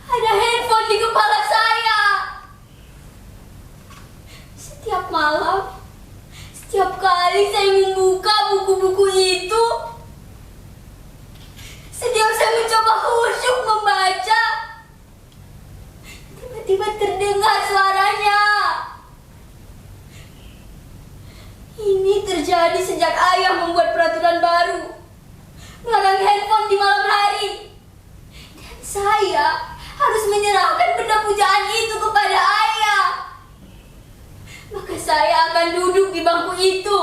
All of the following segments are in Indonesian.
Ada handphone di kepala saya. Setiap malam, setiap kali saya membuka buku-buku itu, setiap saya mencoba khusyuk membaca, tiba-tiba terdengar suaranya. Ini terjadi sejak ayah membuat peraturan baru melarang handphone di malam hari. Dan saya harus menyerahkan benda pujaan itu kepada ayah. Maka saya akan duduk di bangku itu,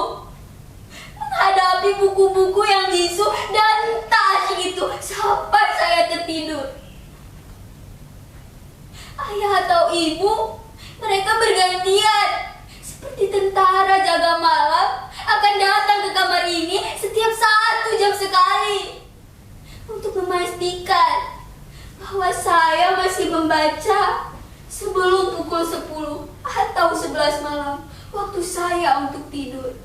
menghadapi buku-buku yang bisu dan tak asyik itu sampai saya tertidur. Ayah atau ibu, mereka bergantian seperti tentara jaga malam, akan datang ke kamar ini setiap 1 jam sekali untuk memastikan bahwa saya masih membaca sebelum pukul 10 atau 11 malam, waktu saya untuk tidur.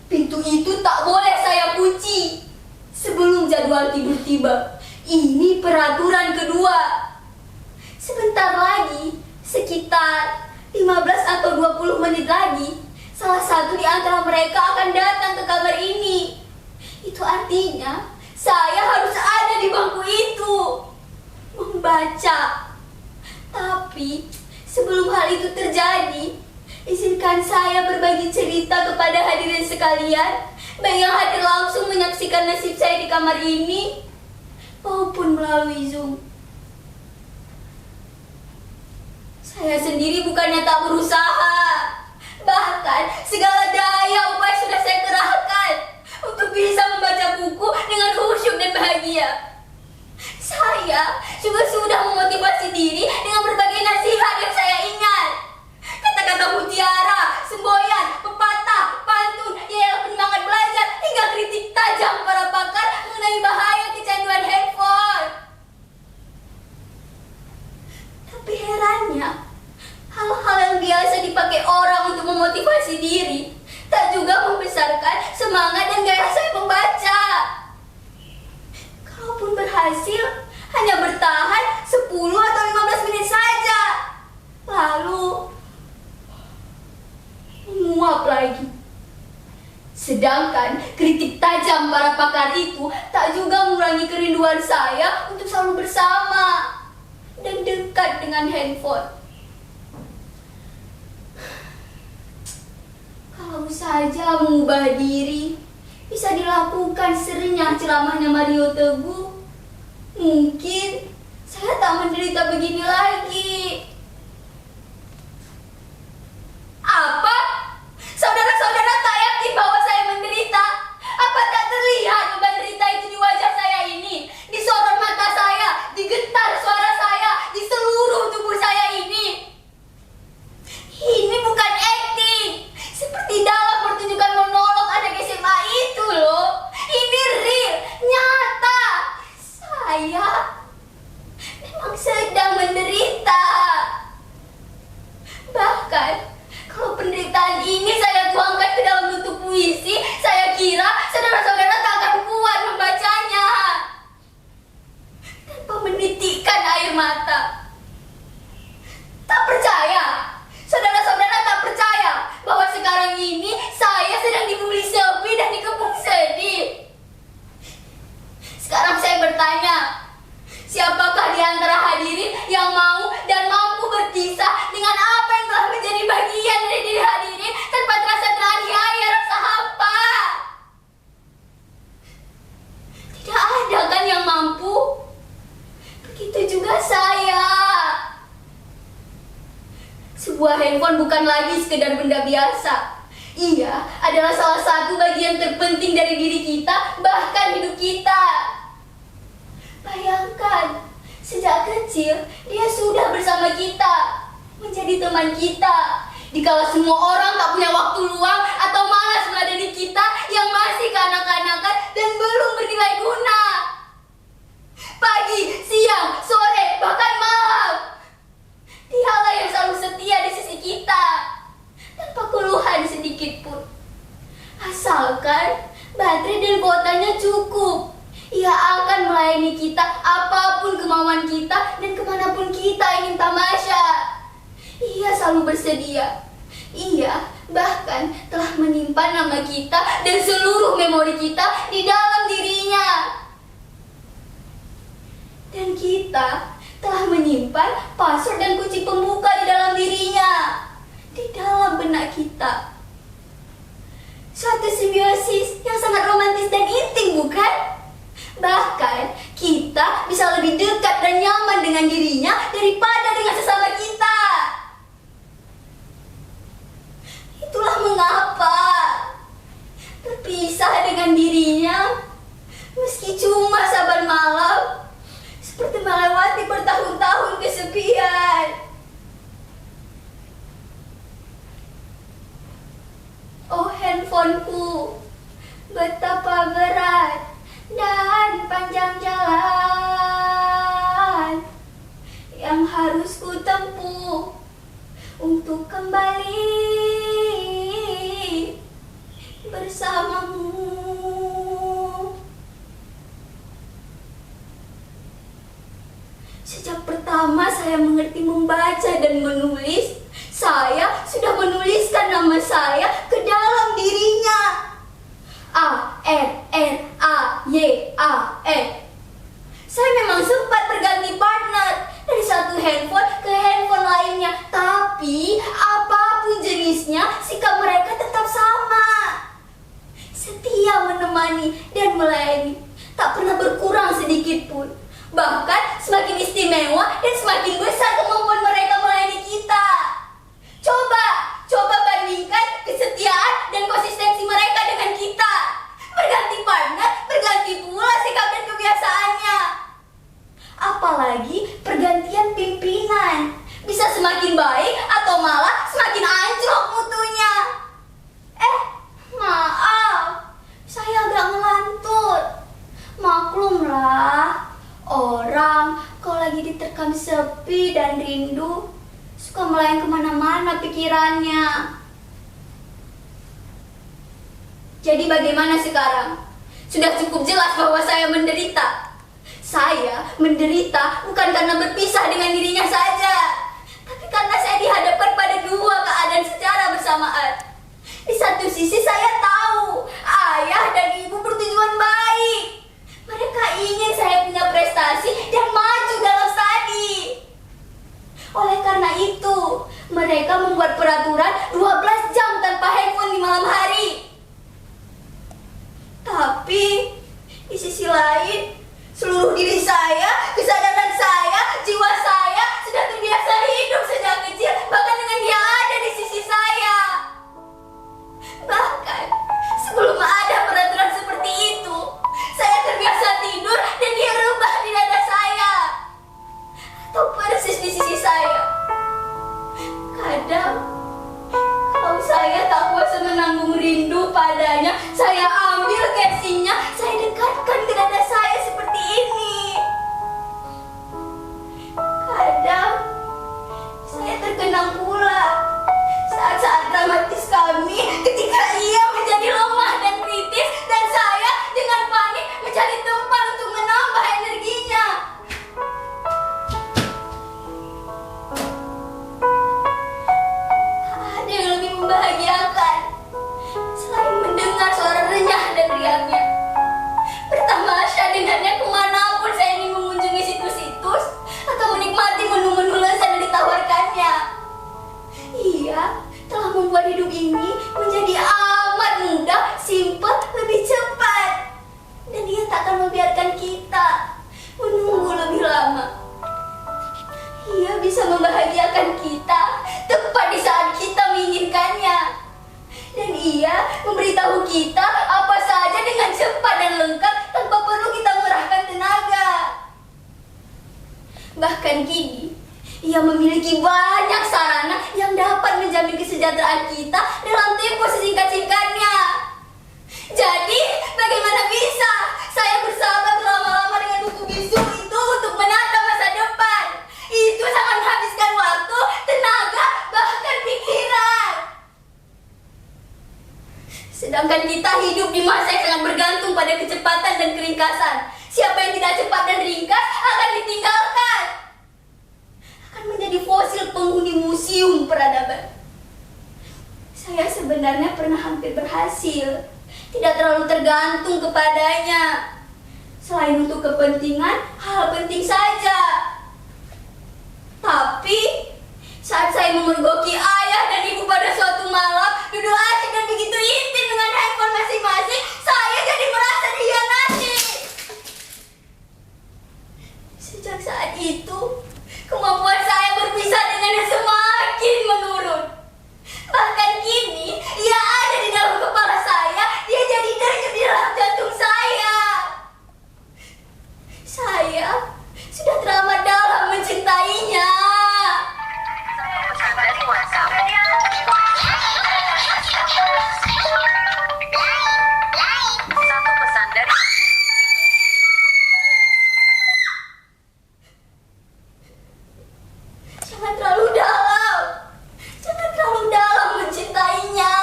Pintu itu tak boleh saya kunci sebelum jadwal tidur tiba. Ini peraturan kedua. Sebentar lagi, sekitar 15 atau 20 menit lagi, salah satu di antara mereka akan datang ke kamar ini. Itu artinya saya harus ada di bangku itu membaca. Tapi sebelum hal itu terjadi, izinkan saya berbagi cerita kepada hadirin sekalian, baik yang hadir langsung menyaksikan nasib saya di kamar ini maupun melalui Zoom. Saya sendiri bukannya tak berusaha, bahkan segala daya upaya sudah saya kerahkan untuk bisa membaca buku dengan khusyuk dan bahagia. Saya juga sudah memotivasi diri dengan berbagai nasihat yang saya ingat. Kata-kata mutiara, semboyan, pepatah, pantun, yel penyemangat belajar, hingga kritik tajam para pakar mengenai bahaya kecanduan handphone. Tapi herannya, hal-hal yang biasa dipakai orang untuk memotivasi diri tak juga membesarkan semangat dan gairah saya membaca. Kalaupun berhasil, hanya bertahan 10 atau 15 menit saja, lalu menguap lagi. Sedangkan kritik tajam para pakar itu tak juga mengurangi kerinduan saya untuk selalu bersama dan dekat dengan handphone. Kalau saja mengubah diri bisa dilakukan serenyah ceramahnya Mario Teguh, mungkin saya tak menderita begini lagi. Apa? Saudara-saudara tak yakin bahwa saya menderita? Apa tak terlihat beban derita itu di wajah saya ini, di sorot mata saya, di getar suara saya, di seluruh tubuh saya ini? Ini bukan acting, seperti dalam pertunjukan monolog anak SMA itu loh. Ini real, nyata. Saya memang sedang menderita. Sebuah handphone bukan lagi sekedar benda biasa. Ia adalah salah satu bagian terpenting dari diri kita, bahkan hidup kita. Bayangkan, sejak kecil dia sudah bersama kita, menjadi teman kita. Dikala semua orang tak punya waktu luang atau malas meladeni kita yang masih kanak-kanakan dan belum bernilai guna. Pagi, siang, sore, bahkan malam, dialah yang selalu setia di sisi kita, tanpa keluhan sedikit pun. Asalkan baterai dan kuotanya cukup, ia akan melayani kita apapun kemauan kita dan kemanapun kita ingin tamasya. Ia selalu bersedia. Ia bahkan telah menyimpan nama kita dan seluruh memori kita di dalam dirinya. Dan kita telah menyimpan password dan kunci pembuka di dalam dirinya, di dalam benak kita. Suatu simbiosis yang sangat romantis dan intim, bukan? Bahkan kita bisa lebih dekat dan nyaman dengan dirinya daripada dengan sesama kita. Itulah mengapa berpisah dengan dirinya, meski cuma saban malam, seperti melewati bertahun-tahun kesepian. Oh handphoneku, betapa berat dan panjang jalan yang harus ku tempuh untuk kembali bersamamu. Sejak pertama saya mengerti membaca dan menulis, saya sudah menuliskan nama saya ke dalam dirinya. A-R-R-A-Y-A-N. Saya memang sempat berganti partner dari satu handphone ke handphone lainnya, tapi apapun jenisnya, sikap mereka tetap sama. Setia menemani dan melayani, tak pernah berkurang sedikit pun. Bahkan semakin istimewa dan semakin besar kemampuan mereka melayani kita. Coba bandingkan kesetiaan dan konsistensi mereka dengan kita. Berganti partner, berganti pula sikap dan kebiasaannya. Apalagi pergantian pimpinan, bisa semakin baik atau malah semakin anjlok mutunya. Maaf, saya agak ngelantur. Maklumlah, orang kalau lagi diterkam sepi dan rindu, suka melayang kemana-mana pikirannya. Jadi bagaimana sekarang? Sudah cukup jelas bahwa saya menderita. Saya menderita bukan karena berpisah dengan dirinya saja, tapi karena saya dihadapkan pada dua keadaan secara bersamaan. Di satu sisi saya tahu ayah dan ibu bertujuan baik. Mereka ingin saya punya prestasi dan maju dalam studi. Oleh karena itu, mereka membuat peraturan 12 jam tanpa handphone di malam hari. Tapi di sisi lain, seluruh diri saya, kesadaran saya, jiwa saya sudah terbiasa hidup sejak kecil, bahkan dengan dia ada di sisi saya. Bahkan sebelum ada peraturan seperti itu, saya terbiasa tidur dan dia rebah di dada saya, atau persis di sisi saya. Kadang kalau saya tak kuasa menanggung rindu padanya, saya ambil casingnya, saya dekatkan ke dada saya seperti ini. Dia memiliki banyak sarana yang dapat menjamin kesejahteraan kita dalam tempo sesingkat-singkatnya. Jadi, bagaimana bisa saya bersahabat lama-lama dengan buku bisu itu untuk menata masa depan? Itu sangat menghabiskan waktu, tenaga, bahkan pikiran. Sedangkan kita hidup di masa yang sangat bergantung pada kecepatan dan keringkasan. Siapa yang tidak cepat dan ringkas akan ditinggalkan. Akan menjadi fosil penghuni museum peradaban. Saya sebenarnya pernah hampir berhasil. Tidak terlalu tergantung kepadanya. Selain untuk kepentingan, hal penting saja. Tapi saat saya memergoki ayah dan ibu pada suatu malam, duduk asik dan begitu intim dengan handphone masing-masing, saya jadi merasa dikhianati. Sejak saat itu, kemampuan saya berpisah dengannya semakin menurun. Bahkan kini, ia ada di dalam kepala saya, dia jadi denyut di dalam jantung saya. Saya sudah teramat dalam mencintainya. Dari WhatsApp. Satu pesan dari Jangan terlalu dalam. Jangan terlalu dalam mencintainya.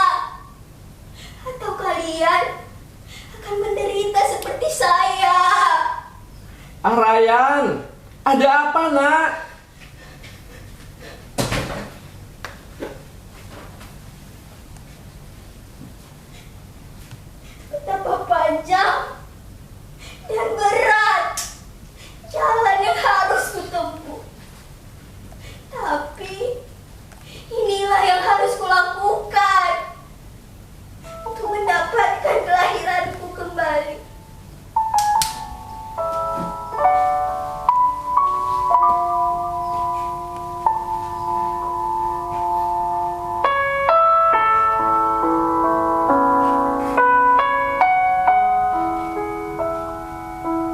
Atau kalian akan menderita seperti saya. Ryan, ada apa nak?